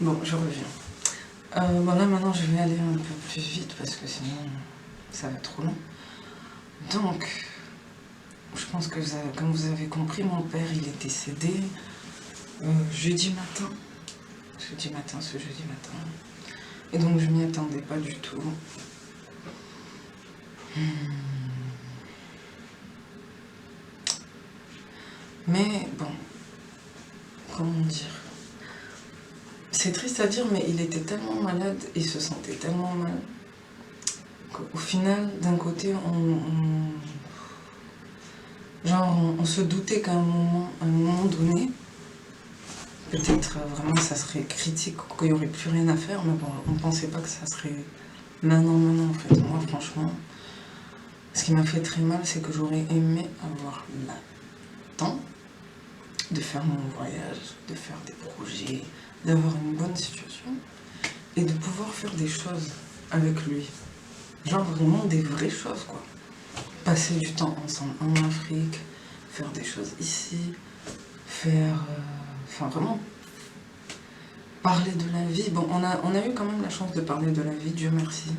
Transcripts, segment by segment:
Bon, je reviens. Bon là maintenant je vais aller un peu plus vite parce que sinon ça va être trop long. Donc, je pense que comme vous avez compris, mon père il est décédé jeudi matin. Ce jeudi matin. Et donc je m'y attendais pas du tout. Mais bon, comment dire? C'est triste à dire, mais il était tellement malade, il se sentait tellement mal, qu'au final, d'un côté, on se doutait qu'à un moment donné, peut-être vraiment ça serait critique, qu'il n'y aurait plus rien à faire, mais bon, on ne pensait pas que ça serait maintenant en fait. Moi, franchement, ce qui m'a fait très mal, c'est que j'aurais aimé avoir le temps de faire mon voyage, de faire des projets, d'avoir une bonne situation et de pouvoir faire des choses avec lui. Genre vraiment des vraies choses quoi. Passer du temps ensemble en Afrique, faire des choses ici, enfin vraiment parler de la vie. Bon, on a eu quand même la chance de parler de la vie, Dieu merci,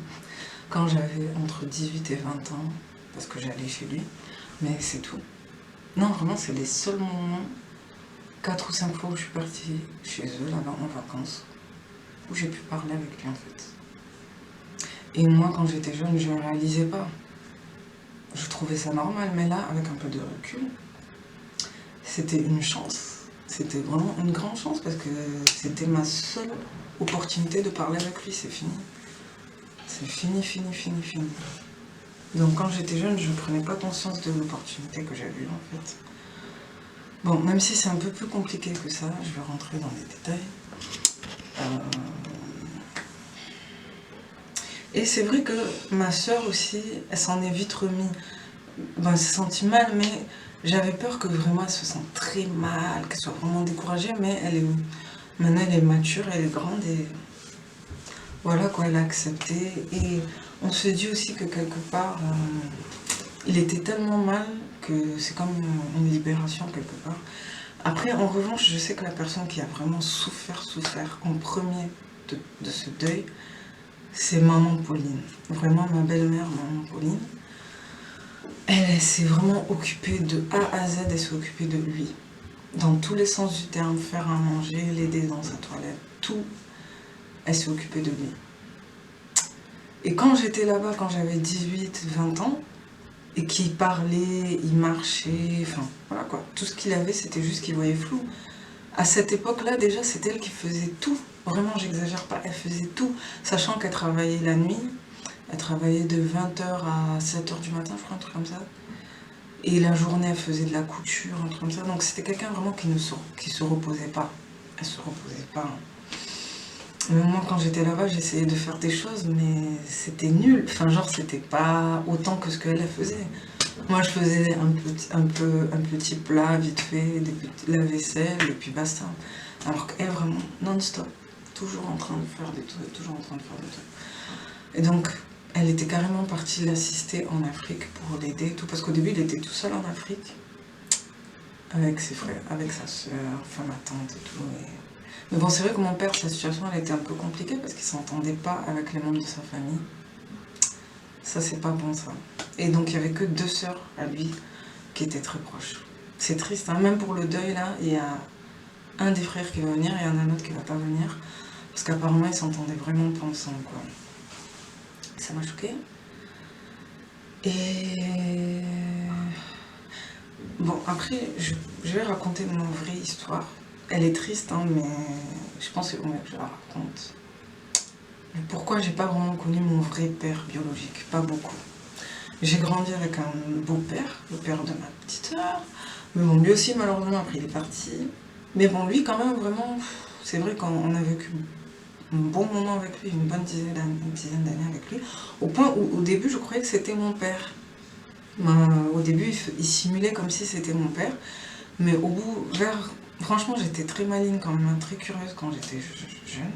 quand j'avais entre 18 et 20 ans, parce que j'allais chez lui, mais c'est tout. Non, vraiment, c'est les seuls moments, 4 ou 5 fois où je suis partie chez eux, là-bas, en vacances, où j'ai pu parler avec lui, en fait. Et moi, quand j'étais jeune, je ne réalisais pas. Je trouvais ça normal, mais là, avec un peu de recul, c'était une chance. C'était vraiment une grande chance, parce que c'était ma seule opportunité de parler avec lui, c'est fini. C'est fini. Donc quand j'étais jeune, je ne prenais pas conscience de l'opportunité que j'avais eue, en fait. Bon, même si c'est un peu plus compliqué que ça, je vais rentrer dans les détails. Et c'est vrai que ma soeur aussi, elle s'en est vite remise. Bon, elle s'est sentie mal, mais j'avais peur que vraiment elle se sente très mal, qu'elle soit vraiment découragée, mais maintenant elle est mature, elle est grande et voilà quoi, elle a accepté. Et on se dit aussi que quelque part, il était tellement mal que c'est comme une libération quelque part. Après, en revanche, je sais que la personne qui a vraiment souffert en premier de ce deuil, c'est maman Pauline. Vraiment ma belle-mère, maman Pauline. Elle s'est vraiment occupée de A à Z, elle s'est occupée de lui. Dans tous les sens du terme, faire à manger, l'aider dans sa toilette, tout, elle s'est occupée de lui. Et quand j'étais là-bas, quand j'avais 18, 20 ans, et qu'il parlait, il marchait, enfin voilà quoi, tout ce qu'il avait, c'était juste qu'il voyait flou. À cette époque-là, déjà, c'est elle qui faisait tout. Vraiment, j'exagère pas, elle faisait tout, sachant qu'elle travaillait la nuit. Elle travaillait de 20h à 7h du matin, je crois, un truc comme ça. Et la journée, elle faisait de la couture, un truc comme ça. Donc c'était quelqu'un vraiment qui se reposait pas. Elle se reposait pas. Même moi, quand j'étais là-bas, j'essayais de faire des choses, mais c'était nul. Enfin, genre, c'était pas autant que ce qu'elle faisait. Moi, je faisais un petit plat vite fait, la vaisselle, et puis basta. Alors qu'elle, vraiment, non-stop. Toujours en train de faire des trucs, toujours en train de faire des trucs. Et donc, elle était carrément partie l'assister en Afrique pour l'aider et tout. Parce qu'au début, il était tout seul en Afrique. Avec ses frères, avec sa soeur, enfin ma tante et tout. Mais bon, c'est vrai que mon père, sa situation, elle était un peu compliquée parce qu'il s'entendait pas avec les membres de sa famille. Ça, c'est pas bon, ça. Et donc, il y avait que 2 sœurs à lui qui étaient très proches. C'est triste, hein. Même pour le deuil, là, il y a un des frères qui va venir et un autre qui va pas venir. Parce qu'apparemment, ils s'entendaient vraiment pas ensemble, quoi. Ça m'a choquée. Et... Bon, après, je vais raconter mon vraie histoire. Elle est triste, hein, mais je pense que c'est mieux que je la raconte. Pourquoi j'ai pas vraiment connu mon vrai père biologique? Pas beaucoup. J'ai grandi avec un beau-père, le père de ma petite soeur. Mais bon, lui aussi, malheureusement, après, il est parti. Mais bon, lui, quand même, vraiment, c'est vrai qu'on a vécu un bon moment avec lui, une bonne dizaine d'années avec lui. Au point où, au début, je croyais que c'était mon père. Au début, il simulait comme si c'était mon père. Mais au bout, franchement, j'étais très maligne quand même, très curieuse quand j'étais jeune.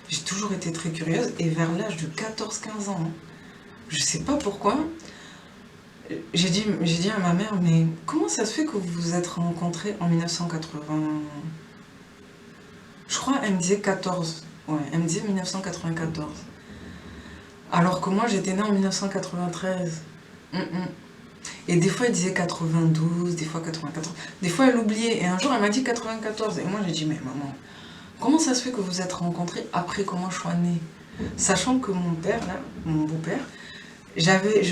J'ai toujours été très curieuse. Et vers l'âge de 14-15 ans, je sais pas pourquoi, j'ai dit à ma mère, mais comment ça se fait que vous vous êtes rencontrés en 1980? Je crois elle me disait 14. Ouais, elle me disait 1994. Alors que moi, j'étais née en 1993. Mm, mm. Et des fois, elle disait 92, des fois 94. Des fois, elle oubliait. Et un jour, elle m'a dit 94. Et moi, j'ai dit, mais maman, comment ça se fait que vous êtes rencontrés après comment je sois née? Sachant que mon père, là, mon beau-père, j'avais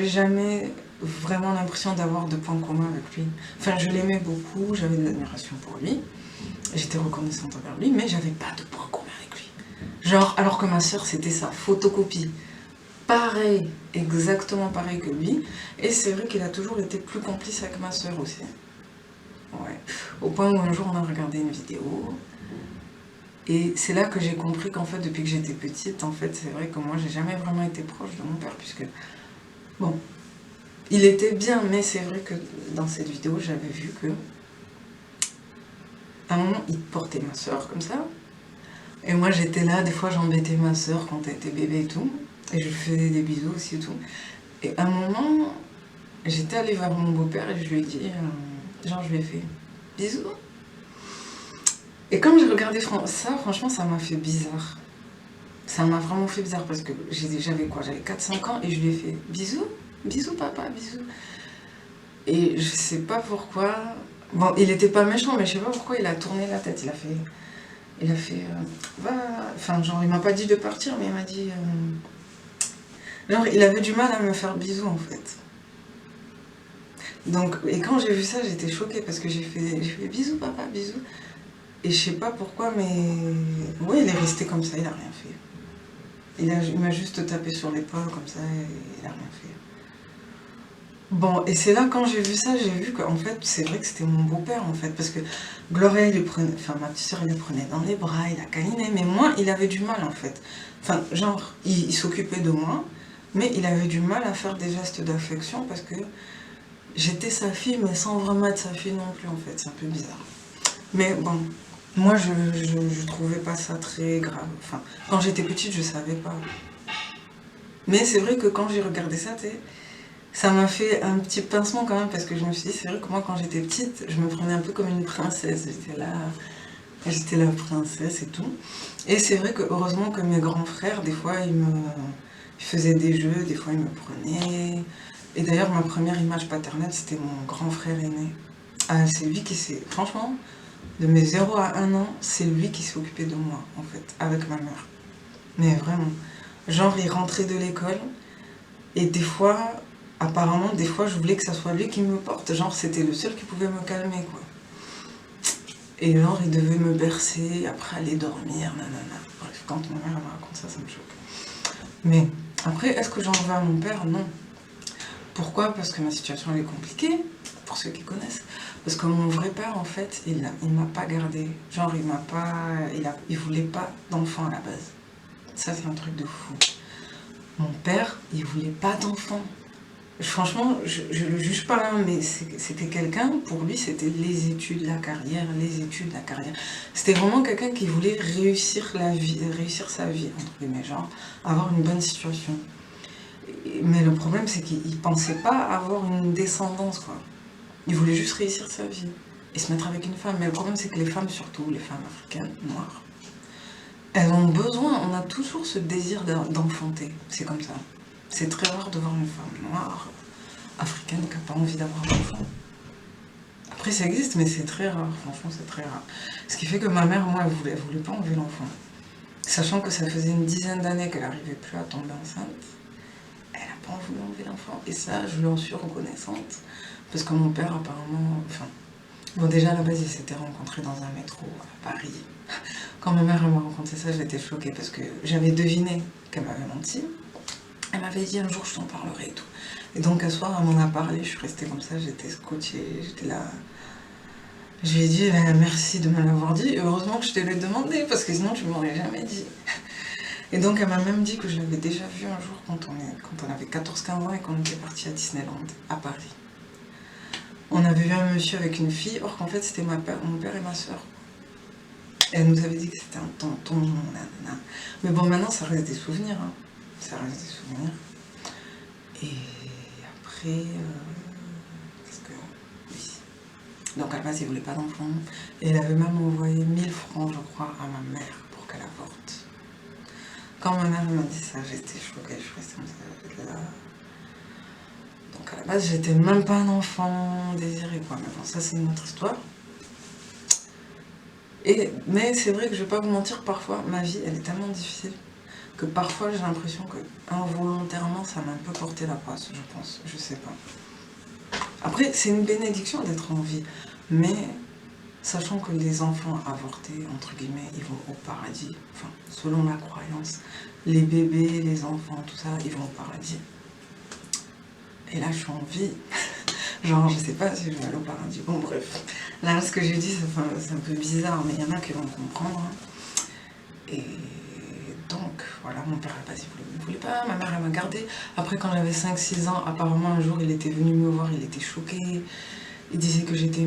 jamais vraiment l'impression d'avoir de points communs avec lui. Enfin, je l'aimais beaucoup, j'avais de l'admiration pour lui, j'étais reconnaissante envers lui, mais j'avais pas de points communs avec lui. Genre, alors que ma soeur, c'était sa photocopie. Pareil, exactement pareil que lui. Et c'est vrai qu'il a toujours été plus complice avec ma soeur aussi. Ouais. Au point où un jour, on a regardé une vidéo. Et c'est là que j'ai compris qu'en fait, depuis que j'étais petite, en fait, c'est vrai que moi, j'ai jamais vraiment été proche de mon père, puisque, bon, il était bien, mais c'est vrai que dans cette vidéo, j'avais vu que, à un moment, il portait ma soeur comme ça. Et moi, j'étais là, des fois, j'embêtais ma soeur quand elle était bébé et tout. Et je lui faisais des bisous aussi et tout. Et à un moment, j'étais allée vers mon beau-père et je lui ai dit, genre, je lui ai fait bisous. Et quand j'ai regardé ça, franchement, ça m'a fait bizarre. Ça m'a vraiment fait bizarre parce que j'avais quoi? J'avais 4-5 ans et je lui ai fait bisous, bisous papa, bisous. Et je sais pas pourquoi. Bon, il était pas méchant, mais je sais pas pourquoi il a tourné la tête. Va. Enfin, genre, il m'a pas dit de partir, mais il m'a dit. Genre, il avait du mal à me faire bisous en fait. Donc, et quand j'ai vu ça, j'étais choquée parce que j'ai fait bisous papa, bisous. Et je sais pas pourquoi, mais. Ouais, il est resté comme ça, il a rien fait. Il m'a juste tapé sur l'épaule comme ça et il a rien fait. Bon, et c'est là quand j'ai vu ça, j'ai vu qu'en fait, c'est vrai que c'était mon beau-père en fait. Parce que Gloria, il le prenait, enfin ma petite soeur, il le prenait dans les bras, il la câlinait, mais moi, il avait du mal en fait. Enfin, genre, il s'occupait de moi, mais il avait du mal à faire des gestes d'affection parce que j'étais sa fille, mais sans vraiment être sa fille non plus en fait. C'est un peu bizarre. Mais bon, moi, je trouvais pas ça très grave. Enfin, quand j'étais petite, je savais pas. Mais c'est vrai que quand j'ai regardé ça, ça m'a fait un petit pincement quand même, parce que je me suis dit, c'est vrai que moi, quand j'étais petite, je me prenais un peu comme une princesse. J'étais la princesse et tout. Et c'est vrai que heureusement que mes grands frères, des fois, ils faisaient des jeux, des fois, ils me prenaient. Et d'ailleurs, ma première image paternelle, c'était mon grand frère aîné. Ah, c'est lui qui s'est... Franchement, de mes 0 à 1 an, c'est lui qui s'est occupé de moi, en fait, avec ma mère. Mais vraiment. Genre, il rentrait de l'école, et des fois, apparemment, des fois, je voulais que ça soit lui qui me porte. Genre, c'était le seul qui pouvait me calmer, quoi. Et genre, il devait me bercer, après aller dormir, nanana. Bref, quand ma mère me raconte ça, ça me choque. Mais après, est-ce que j'en veux à mon père? Non. Pourquoi? Parce que ma situation, elle est compliquée, pour ceux qui connaissent. Parce que mon vrai père, en fait, il m'a pas gardé. Genre, il voulait pas d'enfant à la base. Ça, c'est un truc de fou. Mon père, il voulait pas d'enfant. Franchement, je le juge pas, hein, mais c'était quelqu'un, pour lui, c'était les études, la carrière, les études, la carrière. C'était vraiment quelqu'un qui voulait réussir la vie, réussir sa vie, entre guillemets, genre, avoir une bonne situation. Mais le problème, c'est qu'il pensait pas avoir une descendance, quoi. Il voulait juste réussir sa vie et se mettre avec une femme. Mais le problème, c'est que les femmes, surtout les femmes africaines, noires, elles ont besoin, on a toujours ce désir d'enfanter. C'est comme ça. C'est très rare de voir une femme noire, africaine, qui n'a pas envie d'avoir d'enfant. Après, ça existe, mais c'est très rare. Franchement, c'est très rare. Ce qui fait que ma mère, moi, elle voulait pas enlever l'enfant. Sachant que ça faisait une dizaine d'années qu'elle n'arrivait plus à tomber enceinte. Elle n'a pas voulu enlever l'enfant. Et ça, je lui en suis reconnaissante. Parce que mon père, apparemment... Enfin, bon, déjà, à la base, ils s'étaient rencontrés dans un métro à Paris. Quand ma mère m'a raconté ça, j'étais choquée parce que j'avais deviné qu'elle m'avait menti. Elle m'avait dit un jour je t'en parlerai et tout. Et donc un soir elle m'en a parlé, je suis restée comme ça, j'étais scotchée, j'étais là. Je lui ai dit merci de me l'avoir dit, et heureusement que je te l'ai demandé parce que sinon tu m'aurais jamais dit. Et donc elle m'a même dit que je l'avais déjà vu un jour quand on avait 14-15 ans et qu'on était parti à Disneyland, à Paris. On avait vu un monsieur avec une fille, or qu'en fait c'était mon père et ma soeur. Elle nous avait dit que c'était un tonton, nanana. Mais bon, maintenant ça reste des souvenirs, hein. Ça reste des souvenirs. Et après, qu'est-ce que... Oui. Donc à la base, il voulait pas d'enfant. Et il avait même envoyé 1000 francs, je crois, à ma mère pour qu'elle avorte. Quand ma mère m'a dit ça, j'étais choquée, je restais comme ça, j'étais là. Donc à la base, j'étais même pas un enfant désiré, quoi. Mais bon, ça, c'est une autre histoire. Mais c'est vrai que je vais pas vous mentir, parfois, ma vie, elle est tellement difficile que parfois, j'ai l'impression que involontairement, ça m'a un peu porté la poisse, je pense. Je sais pas. Après, c'est une bénédiction d'être en vie. Mais sachant que les enfants avortés, entre guillemets, ils vont au paradis. Enfin, selon la croyance, les bébés, les enfants, tout ça, ils vont au paradis. Et là, je suis en vie. Genre, je sais pas si je vais aller au paradis. Bon, bref. Là, ce que j'ai dit, c'est un peu bizarre, mais il y en a qui vont comprendre. Et donc, voilà, mon père à la base, il voulait pas. Ma mère, elle m'a gardée. Après, quand j'avais 5-6 ans, apparemment, un jour, il était venu me voir, il était choqué. Il disait que j'étais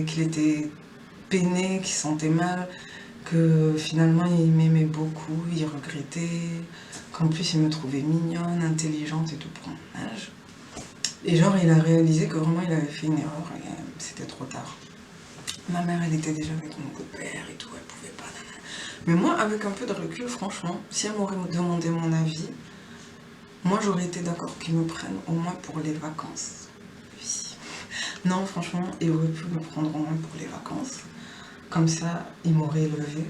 qu'il était peiné, qu'il sentait mal, que finalement, il m'aimait beaucoup, il regrettait, qu'en plus, il me trouvait mignonne, intelligente et tout pour mon âge. Et genre, il a réalisé que vraiment, il avait fait une erreur et c'était trop tard. Ma mère, elle était déjà avec mon beau-père et tout, elle pouvait pas. Mais moi, avec un peu de recul, franchement, si elle m'aurait demandé mon avis, moi, j'aurais été d'accord qu'ils me prennent au moins pour les vacances. Oui. Non, franchement, il aurait pu me prendre au moins pour les vacances. Comme ça, il m'aurait élevé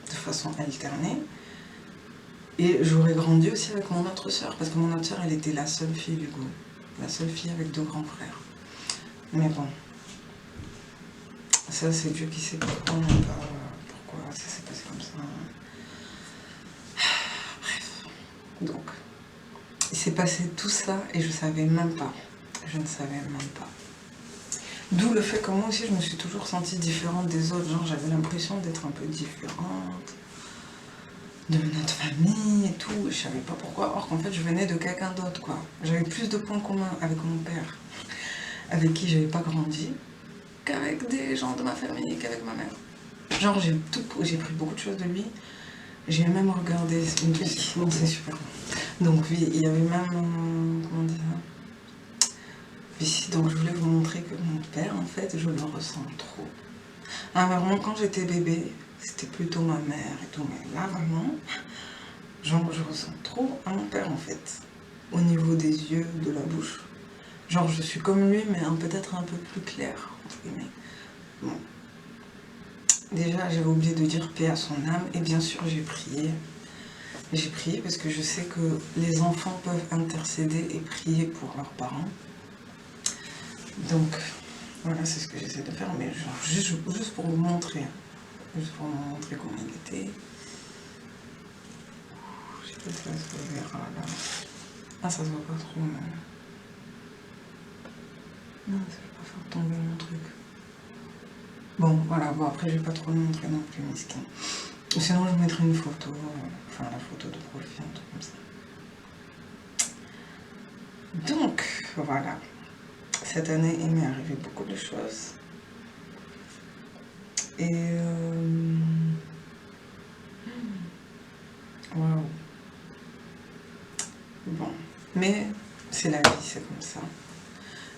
de façon alternée. Et j'aurais grandi aussi avec mon autre sœur, parce que mon autre sœur, elle était la seule fille du coup. La seule fille avec 2 grands frères. Mais bon. Ça, c'est Dieu qui sait pourquoi, pourquoi ça s'est passé comme ça. Bref. Donc, il s'est passé tout ça et je savais même pas. Je ne savais même pas. D'où le fait que moi aussi, je me suis toujours sentie différente des autres. Genre, j'avais l'impression d'être un peu différente de notre famille et tout. Je savais pas pourquoi. Or qu'en fait, je venais de quelqu'un d'autre, quoi. J'avais plus de points communs avec mon père, avec qui j'avais pas grandi, qu'avec des gens de ma famille, qu'avec ma mère. Genre, j'ai pris beaucoup de choses de lui. J'ai même regardé une vie. Bon, c'est super. Donc, oui, il y avait même. Comment dire ça? Puis, donc, je voulais vous montrer que mon père, en fait, je le ressens trop. Ah, vraiment, quand j'étais bébé, c'était plutôt ma mère et tout. Mais là, vraiment, genre, je ressens trop à mon père, en fait. Au niveau des yeux, de la bouche. Genre, je suis comme lui, mais peut-être un peu plus claire, entre guillemets. Bon. Déjà, j'avais oublié de dire paix à son âme. Et bien sûr, j'ai prié. J'ai prié parce que je sais que les enfants peuvent intercéder et prier pour leurs parents. Donc, voilà, c'est ce que j'essaie de faire. Mais genre, juste pour vous montrer. Juste pour vous montrer comment il était. Je sais pas si ça se verra là. Ah, ça se voit pas trop, mais... Non, ça va pas faire tomber mon truc. Bon, voilà, bon, après, je vais pas trop le montrer non plus, miskin. Sinon, je mettrai une photo, enfin, la photo de profil, un truc comme ça. Donc, voilà. Cette année, il m'est arrivé beaucoup de choses. Et... Waouh. Bon, mais c'est la vie, c'est comme ça.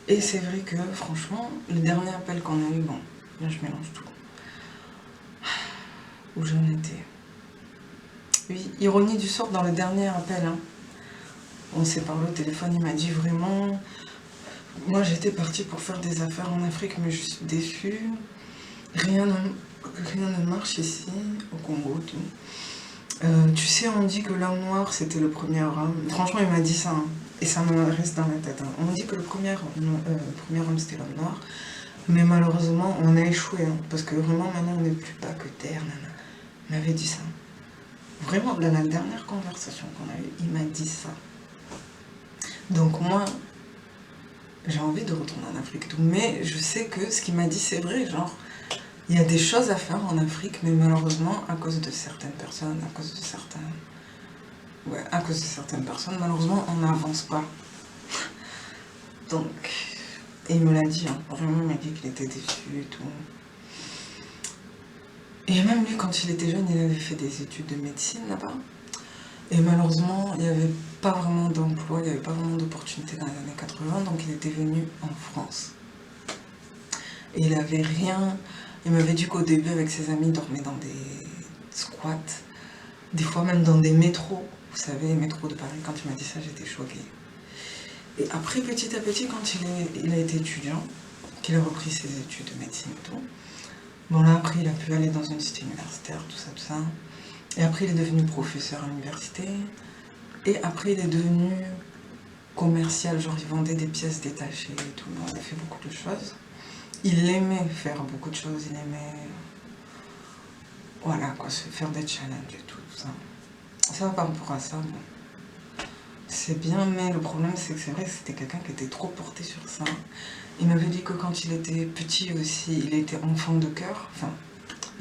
Et c'est vrai que, franchement, le dernier appel qu'on a eu, bon, là, je mélange tout. Où j'en étais. Oui, ironie du sort, dans le dernier appel, hein, on s'est parlé au téléphone, il m'a dit vraiment... Moi, j'étais partie pour faire des affaires en Afrique, mais je suis déçue. Rien ne marche ici, au Congo, tout. Tu sais, on dit que l'homme noir, c'était le premier homme. Franchement, il m'a dit ça, hein, et ça me reste dans la tête. Hein. On dit que le premier homme, c'était l'homme noir. Mais malheureusement, on a échoué, hein, parce que vraiment, maintenant, on n'est plus pas que terre, nana. Il m'avait dit ça. Vraiment, dans la dernière conversation qu'on a eue, il m'a dit ça. Donc moi, j'ai envie de retourner en Afrique, tout. Mais je sais que ce qu'il m'a dit, c'est vrai, genre, il y a des choses à faire en Afrique, mais malheureusement, à cause de certaines personnes, à cause de certaines personnes, malheureusement, on n'avance pas. Donc, et il me l'a dit, hein, vraiment, il m'a dit qu'il était déçu et tout. Et même lui, quand il était jeune, il avait fait des études de médecine là-bas. Et malheureusement, il n'y avait pas vraiment d'emploi, il n'y avait pas vraiment d'opportunités dans les années 80, donc il était venu en France. Et il avait rien. Il m'avait dit qu'au début, avec ses amis, il dormait dans des squats, des fois même dans des métros. Vous savez, les métros de Paris, quand il m'a dit ça, j'étais choquée. Et après, petit à petit, quand il a été étudiant, qu'il a repris ses études de médecine et tout, bon là, après, il a pu aller dans une cité universitaire, tout ça, tout ça. Et après, il est devenu professeur à l'université. Et après, il est devenu commercial, genre il vendait des pièces détachées et tout. Il a fait beaucoup de choses. Il aimait faire beaucoup de choses, il aimait, voilà quoi, se faire des challenges et tout ça. Ça, par rapport à ça, bon, c'est bien, mais le problème c'est que c'est vrai que c'était quelqu'un qui était trop porté sur ça. Il m'avait dit que quand il était petit aussi, il était enfant de cœur, enfin,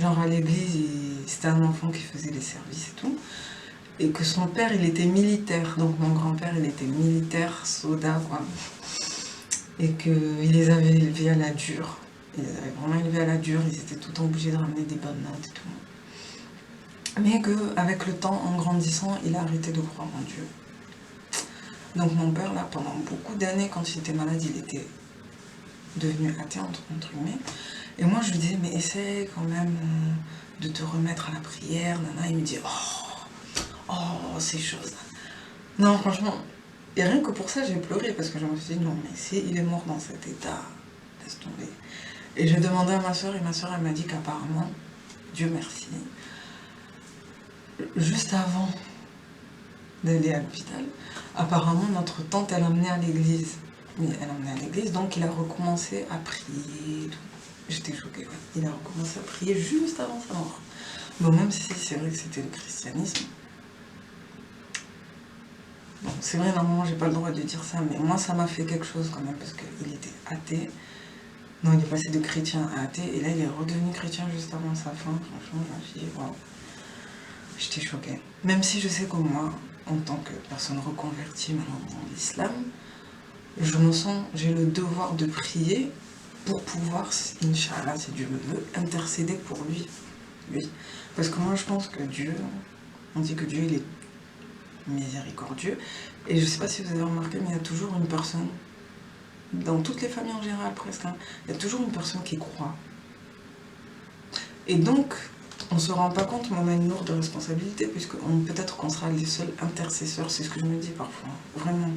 genre à l'église, c'était un enfant qui faisait les services et tout. Et que son père, il était militaire, donc mon grand-père, il était militaire, soldat, quoi. Et qu'il les avait élevés à la dure. Ils les avaient vraiment élevés à la dure, ils étaient tout le temps obligés de ramener des bonnes notes et tout. Mais qu'avec le temps, en grandissant, il a arrêté de croire en Dieu. Donc mon père, là, pendant beaucoup d'années, quand il était malade, il était devenu athée, entre guillemets. Et moi, je lui disais, mais essaie quand même de te remettre à la prière, nana. Il me dit, oh, ces choses-là. Non, franchement, et rien que pour ça, j'ai pleuré, parce que je me suis dit, non, mais si il est mort dans cet état, laisse tomber. Et j'ai demandé à ma soeur, et ma soeur, elle m'a dit qu'apparemment, Dieu merci, juste avant d'aller à l'hôpital, apparemment, notre tante, elle emmenait à l'église. Oui, elle emmenait à l'église, donc il a recommencé à prier. J'étais choquée, ouais. Il a recommencé à prier juste avant sa mort. Bon, même si c'est vrai que c'était le christianisme. Bon, c'est vrai, normalement, j'ai pas le droit de dire ça, mais moi, ça m'a fait quelque chose quand même, parce qu'il était athée. Non, il est passé de chrétien à athée, et là, il est redevenu chrétien juste avant sa fin. Franchement, je me suis dit, waouh, j'étais choquée. Même si je sais que moi, en tant que personne reconvertie maintenant dans l'islam, je me sens, j'ai le devoir de prier pour pouvoir, Inch'Allah, si Dieu le veut, intercéder pour lui. Oui. Parce que moi, je pense que Dieu, on dit que Dieu, il est miséricordieux. Et je sais pas si vous avez remarqué, mais il y a toujours une personne, dans toutes les familles en général presque, hein, il y a toujours une personne qui croit. Et donc, on se rend pas compte, mais on a une lourde responsabilité, puisque peut-être qu'on sera les seuls intercesseurs, c'est ce que je me dis parfois, vraiment.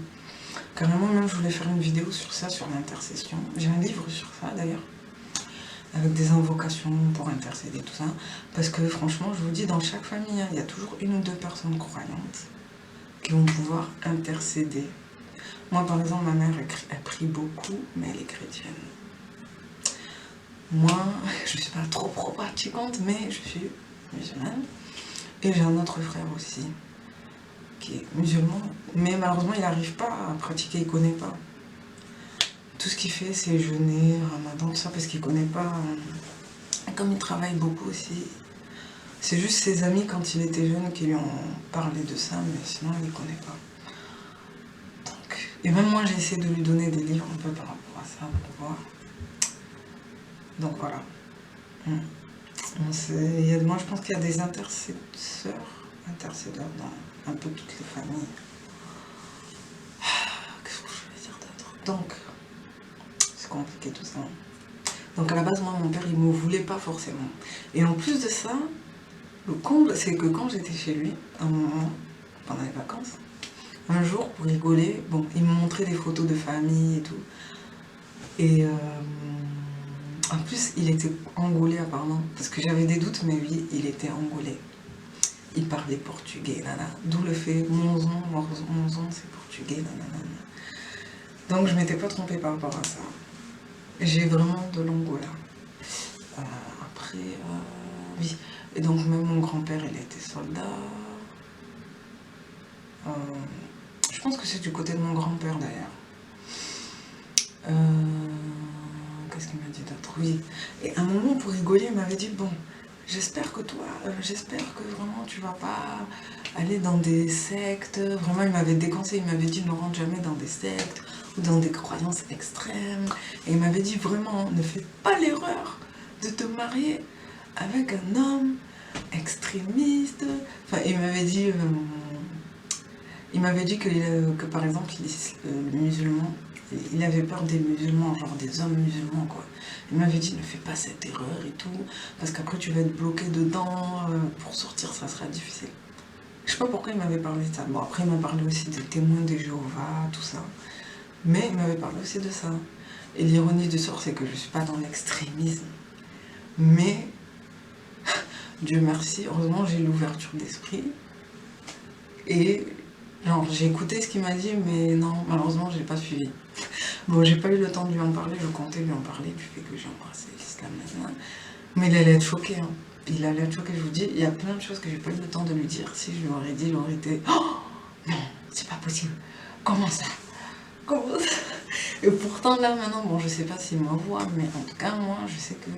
Carrément, même je voulais faire une vidéo sur ça, sur l'intercession. J'ai un livre sur ça d'ailleurs, avec des invocations pour intercéder, tout ça. Parce que franchement, je vous dis, dans chaque famille, hein, il y a toujours une ou deux personnes croyantes qui vont pouvoir intercéder. Moi, par exemple, ma mère, elle prie beaucoup, mais elle est chrétienne. Moi, je ne suis pas trop pratiquante, mais je suis musulmane. Et j'ai un autre frère aussi, qui est musulman, mais malheureusement, il n'arrive pas à pratiquer, il ne connaît pas. Tout ce qu'il fait, c'est jeûner, ramadan, tout ça, parce qu'il ne connaît pas. Comme il travaille beaucoup aussi, c'est juste ses amis, quand il était jeune, qui lui ont parlé de ça, mais sinon, il ne connaît pas. Donc, et même moi, j'ai essayé de lui donner des livres un peu par rapport à ça, pour voir. Donc voilà. Moi, je pense qu'il y a des intercédeurs dans un peu toutes les familles. Qu'est-ce que je vais dire d'autre? Donc, c'est compliqué tout ça. Donc à la base, moi, mon père, il ne me voulait pas forcément. Et en plus de ça, le comble, c'est que quand j'étais chez lui, un moment, pendant les vacances, un jour, pour rigoler, bon, il me montrait des photos de famille et tout. Et en plus, il était angolais apparemment, parce que j'avais des doutes, mais oui, il était angolais. Il parlait portugais, nana. D'où le fait Monzon, c'est portugais, nana. Donc je m'étais pas trompée par rapport à ça. J'ai vraiment de l'Angola. Après, oui. Et donc même mon grand-père, il était soldat. Je pense que c'est du côté de mon grand-père d'ailleurs. Qu'est-ce qu'il m'a dit d'autre? Oui. Et à un moment, pour rigoler, il m'avait dit, bon, j'espère que vraiment tu vas pas aller dans des sectes. Vraiment, il m'avait déconseillé, il m'avait dit ne rentre jamais dans des sectes ou dans des croyances extrêmes. Et il m'avait dit vraiment, ne fais pas l'erreur de te marier avec un homme extrémiste. Enfin, il m'avait dit, Il m'avait dit que par exemple, le musulman, il avait peur des musulmans, genre des hommes musulmans, quoi. Il m'avait dit, ne fais pas cette erreur et tout, parce qu'après tu vas être bloqué dedans, pour sortir, ça sera difficile. Je sais pas pourquoi il m'avait parlé de ça. Bon, après, il m'a parlé aussi des témoins de Jéhovah, tout ça. Mais il m'avait parlé aussi de ça. Et l'ironie du sort, c'est que je suis pas dans l'extrémisme. Mais, Dieu merci, heureusement, j'ai l'ouverture d'esprit. Et, genre, j'ai écouté ce qu'il m'a dit, mais non, malheureusement, je l'ai pas suivi. Bon, j'ai pas eu le temps de lui en parler, je comptais lui en parler du fait que j'ai embrassé l'islam maintenant. Mais il allait être choqué, hein. Il allait être choqué, je vous dis, il y a plein de choses que j'ai pas eu le temps de lui dire. Si je lui aurais dit, il aurait été, oh non, c'est pas possible. Comment ça? Comment ça? Et pourtant, là, maintenant, bon, je sais pas s'il me voit, mais en tout cas, moi, je sais que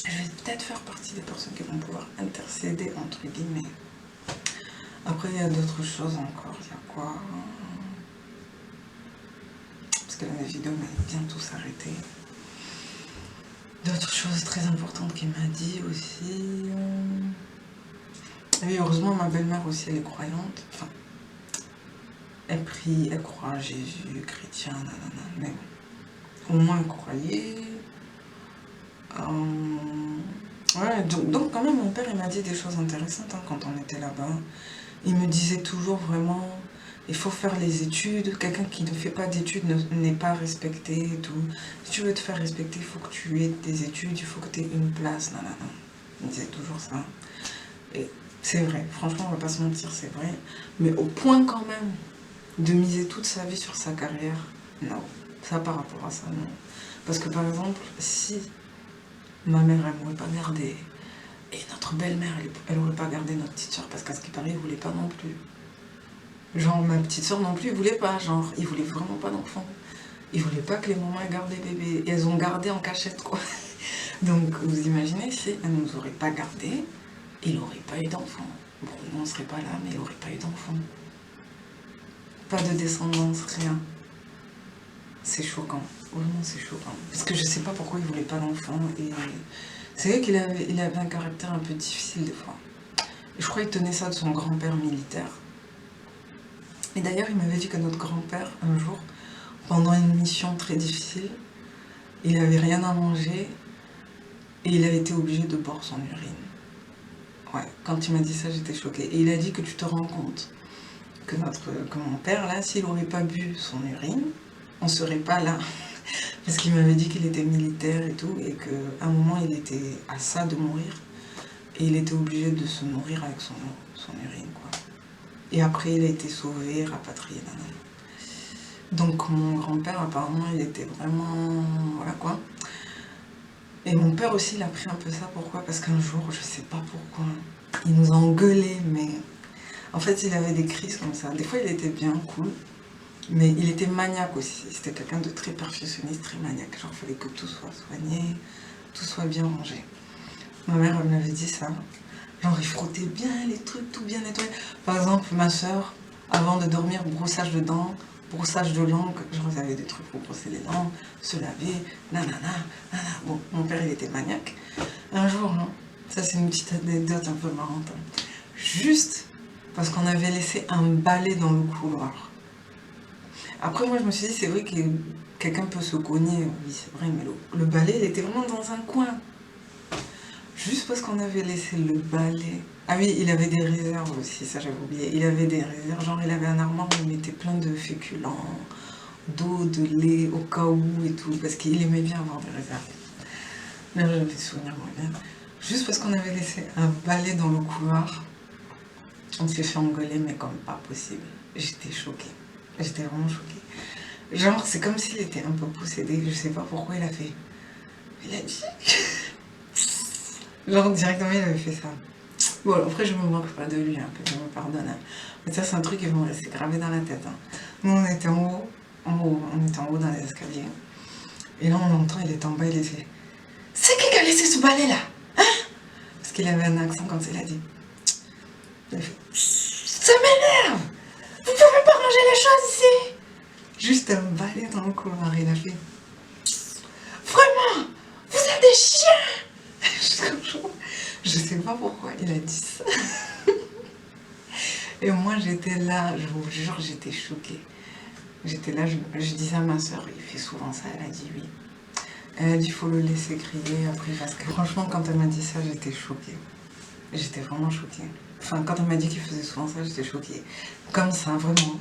je vais peut-être faire partie des personnes qui vont pouvoir intercéder, entre guillemets. Après, il y a d'autres choses encore. Il y a quoi? Parce que la vidéo va bientôt s'arrêter. D'autres choses très importantes qu'il m'a dit aussi. Oui, heureusement, ma belle-mère aussi, elle est croyante. Enfin, elle prie, elle croit à Jésus, chrétien, nanana. Mais au moins, elle croyait. Ouais, donc quand même, mon père, il m'a dit des choses intéressantes, hein, quand on était là-bas. Il me disait toujours vraiment, il faut faire les études. Quelqu'un qui ne fait pas d'études n'est pas respecté et tout. Si tu veux te faire respecter, il faut que tu aies des études, il faut que tu aies une place, nanana. Il me disait toujours ça. Et c'est vrai, franchement, on va pas se mentir, c'est vrai. Mais au point quand même de miser toute sa vie sur sa carrière, non. Ça, par rapport à ça, non. Parce que par exemple, si ma mère, elle m'aurait pas gardé, et notre belle-mère, elle aurait pas gardé notre petite soeur, parce qu'à ce qui paraît, ils voulaient pas non plus. Genre, ma petite soeur non plus, ils voulaient pas, genre, ils voulaient vraiment pas d'enfants. Ils voulaient pas que les mamans aient gardé bébé. Et elles ont gardé en cachette, quoi. Donc, vous imaginez, si elles nous auraient pas gardé, il n'aurait pas eu d'enfant. Bon, nous, on serait pas là, mais il n'aurait pas eu d'enfant. Pas de descendance, rien. C'est choquant. Vraiment, c'est choquant. Parce que je sais pas pourquoi il voulait pas d'enfant. Et c'est vrai qu'il avait un caractère un peu difficile des fois. Et je crois qu'il tenait ça de son grand-père militaire. Et d'ailleurs, il m'avait dit que notre grand-père, un jour, pendant une mission très difficile, il avait rien à manger et il a été obligé de boire son urine. Ouais, quand il m'a dit ça, j'étais choquée. Et il a dit que tu te rends compte que mon père, là, s'il n'aurait pas bu son urine, on ne serait pas là. Parce qu'il m'avait dit qu'il était militaire et tout, et qu'à un moment, il était à ça de mourir. Et il était obligé de se nourrir avec son urine, quoi. Et après, il a été sauvé, rapatrié. Donc, mon grand-père, apparemment, il était vraiment... Voilà, quoi. Et mon père aussi, il a pris un peu ça. Pourquoi? Parce qu'un jour, je sais pas pourquoi, il nous a engueulés, mais... En fait, il avait des crises comme ça. Des fois, il était bien cool, mais il était maniaque aussi. C'était quelqu'un de très perfectionniste, très maniaque. Genre, il fallait que tout soit soigné, tout soit bien rangé. Ma mère, elle m'avait dit ça. Genre, il frottait bien les trucs, tout bien nettoyé. Par exemple, ma soeur, avant de dormir, brossage de dents, brossage de langue. Genre, ils avaient des trucs pour brosser les dents, se laver, nanana, nanana. Bon, mon père, il était maniaque. Un jour, hein, ça c'est une petite anecdote un peu marrante, hein. Juste parce qu'on avait laissé un balai dans le couloir. Après, moi, je me suis dit, c'est vrai que quelqu'un peut se cogner. Oui, c'est vrai, mais le balai, il était vraiment dans un coin. Juste parce qu'on avait laissé le balai. Ah oui, il avait des réserves aussi, ça j'avais oublié. Il avait des réserves, genre il avait un armoire où il mettait plein de féculents, d'eau, de lait, au cas où et tout, parce qu'il aimait bien avoir des réserves. Là, je me souvenir moins bien. Juste parce qu'on avait laissé un balai dans le couloir, on s'est fait engueuler, mais comme pas possible. J'étais choquée. J'étais vraiment choquée. Genre, c'est comme s'il était un peu possédé, je sais pas pourquoi il a fait. Il a dit... Genre, directement, il avait fait ça. Bon, après, je me moque pas de lui, hein, que je me pardonne. Hein. Mais ça, c'est un truc qui va me rester gravé dans la tête. Hein. Nous, on était en haut, on était en haut dans les escaliers. Et là, on entend, il est en bas, il fait « C'est qui a laissé ce balai là? Hein ?» Parce qu'il avait un accent quand il a dit. Il a fait « Ça m'énerve! Vous pouvez pas ranger les choses ici !» Juste un balai dans le couloir, il a fait « Vraiment, vous êtes des chiens !» Je sais pas pourquoi il a dit ça. Et moi, j'étais là, je vous jure, j'étais choquée. J'étais là, je disais à ma soeur, il fait souvent ça, elle a dit oui. Elle a dit, il faut le laisser crier, après il va se crier. Franchement, quand elle m'a dit ça, j'étais choquée. J'étais vraiment choquée. Enfin, quand elle m'a dit qu'il faisait souvent ça, j'étais choquée. Comme ça, vraiment.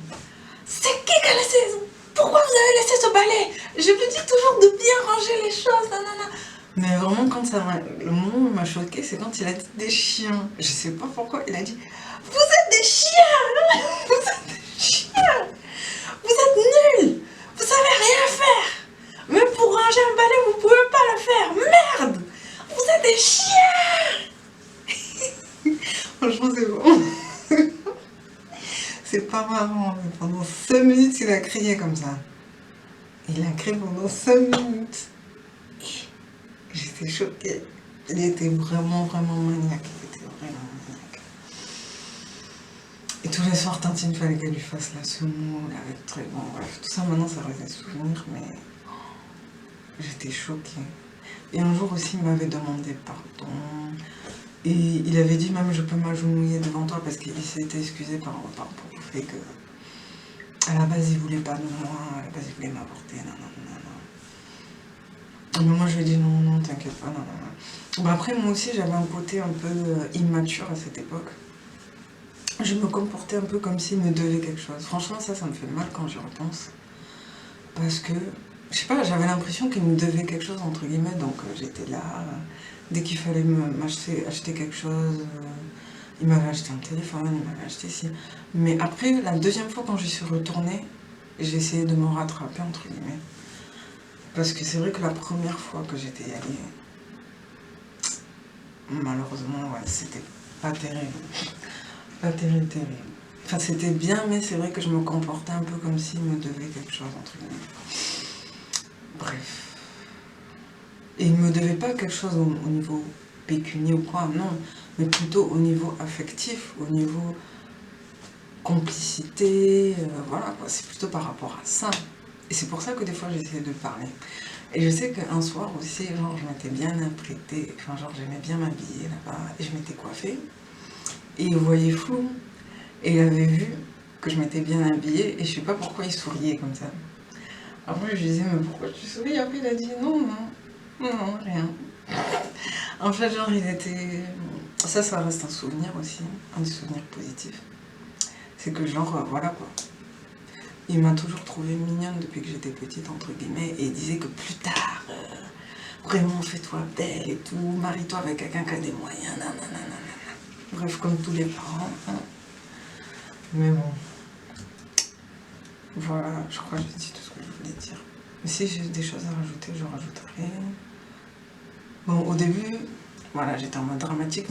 C'est qui a laissé? Pourquoi vous avez laissé ce balai? Je vous dis toujours de bien ranger les choses, nanana. Mais vraiment, quand le moment où m'a choquée, c'est quand il a dit des chiens. Je sais pas pourquoi, il a dit, vous êtes des chiens. Vous êtes des chiens. Vous êtes nuls. Vous savez rien faire. Même pour ranger un balai, vous pouvez pas le faire. Merde. Vous êtes des chiens. Franchement, c'est bon. C'est pas marrant, mais pendant 5 minutes, il a crié comme ça. Il a crié pendant 5 minutes. J'étais choquée. Il était vraiment, vraiment maniaque. Il était vraiment maniaque. Et tous les soirs, Tantine, il fallait qu'elle lui fasse la semoule avec le truc. Bon, bref, tout ça, maintenant, ça reste des souvenirs, mais j'étais choquée. Et un jour aussi, il m'avait demandé pardon. Et il avait dit même, je peux m'agenouiller devant toi, parce qu'il s'était excusé par rapport au fait que, à la base, il voulait pas de moi, à la base, il voulait m'avorter, non, non, non, non. Mais moi, je lui ai dit, non, non, t'inquiète pas, non, non, non. Bah, après, moi aussi, j'avais un côté un peu immature à cette époque. Je me comportais un peu comme s'il me devait quelque chose. Franchement, ça me fait mal quand j'y repense. Parce que, je sais pas, j'avais l'impression qu'il me devait quelque chose, entre guillemets, donc j'étais là. Dès qu'il fallait acheter quelque chose, il m'avait acheté un téléphone, il m'avait acheté ci. Mais après, la deuxième fois quand j'y suis retournée, j'ai essayé de me rattraper, entre guillemets. Parce que c'est vrai que la première fois que j'étais allée, malheureusement, ouais, c'était pas terrible. Pas terrible, terrible. Enfin, c'était bien, mais c'est vrai que je me comportais un peu comme s'il me devait quelque chose, entre guillemets. Bref. Et il ne me devait pas quelque chose au niveau pécunier ou quoi, non, mais plutôt au niveau affectif, au niveau complicité, voilà quoi, c'est plutôt par rapport à ça. Et c'est pour ça que des fois j'essayais de parler. Et je sais qu'un soir aussi, genre je m'étais bien apprêtée, enfin genre j'aimais bien m'habiller là-bas, et je m'étais coiffée, et il voyait flou, et il avait vu que je m'étais bien habillée, et je sais pas pourquoi il souriait comme ça. Après je lui disais, mais pourquoi tu souris? Après il a dit, non, non. Non, rien. En fait, genre, il était... Ça reste un souvenir aussi, un souvenir positif. C'est que genre, voilà quoi. Il m'a toujours trouvée mignonne depuis que j'étais petite, entre guillemets, et il disait que plus tard, vraiment, fais-toi belle et tout, marie-toi avec quelqu'un qui a des moyens, nanana. Bref, comme tous les parents. Hein. Mais bon. Voilà, je crois que j'ai dit tout ce que je voulais dire. Mais si j'ai des choses à rajouter, je rajouterai. Bon, au début, voilà, j'étais en mode dramatique.